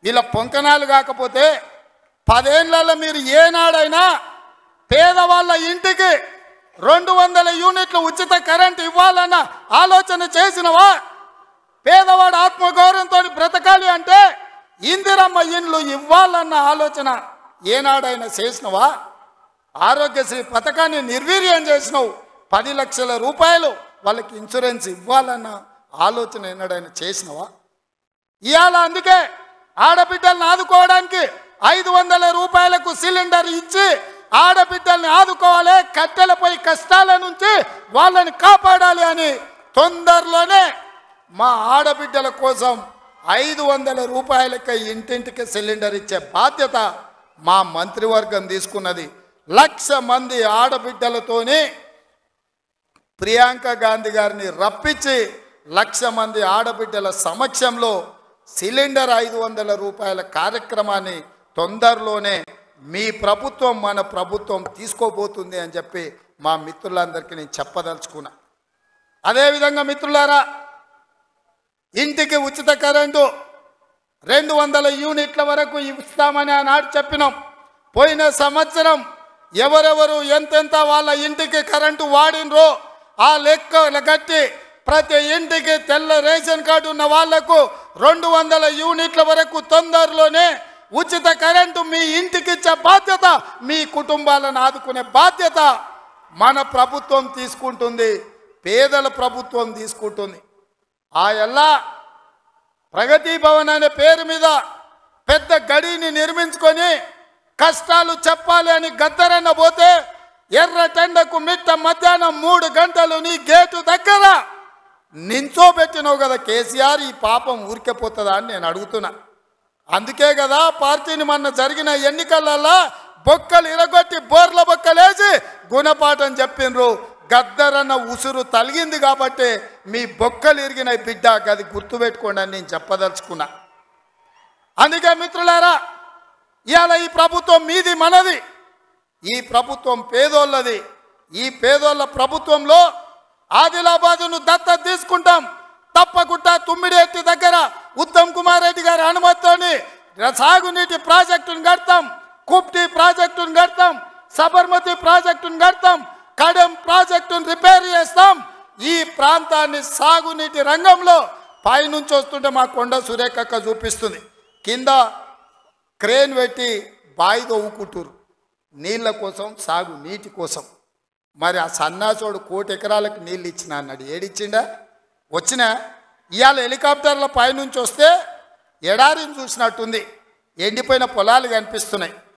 వీళ్ళ పొంకనాలు కాకపోతే 10 ఏళ్లలో మీరు ఏనాడైనా పేదవాళ్ళ ఇంటికి 200 యూనిట్లు ఉచిత కరెంట్ ఇవ్వాలన్న ఆలోచన చేసినవా? పేదవాడు ఆత్మగౌరవంతో బ్రతకాలి అంటే ఇందిరమ్మ ఇండ్లు ఇవ్వాలన్న ఆలోచన ఏనాడైనా చేసినవా? ఆరోగ్యశ్రీ పథకాన్ని నిర్వీర్యం చేసినావు. 10 లక్షల రూపాయలు వాళ్ళకి ఇన్సూరెన్స్ ఇవ్వాలన్న ఆలోచన ఏనాడైనా చేసినవా? ఇవాళ అందుకే ఆడబిడ్డల్ని ఆదుకోవడానికి 500 రూపాయలకు సిలిండర్ ఇచ్చి ఆడబిడ్డల్ని ఆదుకోవాలి, కట్టెలపై కష్టాల నుంచి వాళ్ళని కాపాడాలి అని తొందరలోనే మా ఆడబిడ్డల కోసం 500 రూపాయలకి ఇంటింటికి సిలిండర్ ఇచ్చే బాధ్యత మా మంత్రివర్గం తీసుకున్నది. 1,00,000 మంది ఆడబిడ్డలతోని ప్రియాంక గాంధీ గారిని రప్పించి 1,00,000 మంది ఆడబిడ్డల సమక్షంలో సిలిండర్ 500 రూపాయల కార్యక్రమాన్ని తొందరలోనే మీ ప్రభుత్వం మన ప్రభుత్వం తీసుకోబోతుంది అని చెప్పి మా మిత్రులందరికీ నేను చెప్పదలుచుకున్నా. అదేవిధంగా మిత్రులారా, ఇంటికి ఉచిత కరెంటు 200 యూనిట్ల వరకు ఇస్తామని ఆనాడు చెప్పినాం. పోయిన సంవత్సరం ఎవరెవరు ఎంతెంత వాళ్ళ ఇంటికి కరెంటు వాడినరో ఆ లెక్కలు కట్టి ప్రతి ఇంటికి తెల్ల రేషన్ కార్డు ఉన్న వాళ్లకు 200 యూనిట్ల వరకు తొందరలోనే ఉచిత కరెంటు మీ ఇంటికి ఇచ్చే బాధ్యత, మీ కుటుంబాలను ఆదుకునే బాధ్యత మన ప్రభుత్వం తీసుకుంటుంది, పేదల ప్రభుత్వం తీసుకుంటుంది. ఆ ఎల్లా ప్రగతి భవన్ అనే పేరు మీద పెద్ద గడిని నిర్మించుకొని కష్టాలు చెప్పాలి అని గద్దరన్న పోతే ఎర్రటెండకు మిట్ట మధ్యాహ్నం 3 గంటలు నీ గేటు దగ్గర నించోబెట్టినావు కదా కేసీఆర్. ఈ పాపం ఊరికెపోతుందా అని నేను అడుగుతున్నా. అందుకే కదా పార్టీని మొన్న జరిగిన ఎన్నికలలో బొక్కలు ఇరగొట్టి బోర్ల బొక్కలేసి గుణపాఠం చెప్పిండ్రు. గద్దరన్న ఉసురు తలిగింది కాబట్టి మీ బొక్కలు ఇరిగిన బిడ్డ, అది గుర్తుపెట్టుకోండి అని నేను చెప్పదలుచుకున్నా. అందుకే మిత్రులారా, ఇవాళ ఈ ప్రభుత్వం మీది మనది, ఈ ప్రభుత్వం పేదోళ్ళది. ఈ పేదోళ్ళ ప్రభుత్వంలో ఆదిలాబాదును దత్తత తీసుకుంటాం. తప్పకుండా తుమ్మిడిఎట్టి దగ్గర ఉత్తమ్ కుమార్ రెడ్డి గారి అనుమతితోని సాగునీటి ప్రాజెక్టును కడతాం, కుప్టి ప్రాజెక్టును కడతాం, సబర్మతి ప్రాజెక్టును కడతాం, కడెం ప్రాజెక్టును రిపేర్ చేస్తాం. ఈ ప్రాంతాన్ని సాగునీటి రంగంలో పైనుంచి వస్తుంటే మా కొండ సురేఖక్క చూపిస్తుంది, కింద క్రేన్ పెట్టి బాయి తవ్వుకుంటారు నీళ్ళ కోసం, సాగు నీటి కోసం. మరి ఆ సన్నాసోడు 1,00,00,000 ఎకరాలకు నీళ్ళు ఇచ్చిన అన్నాడు. ఏడిచ్చిండా? వచ్చినా ఇవాళ హెలికాప్టర్ల పైనుంచి వస్తే ఎడారిని చూసినట్టుంది, ఎండిపోయిన పొలాలు కనిపిస్తున్నాయి.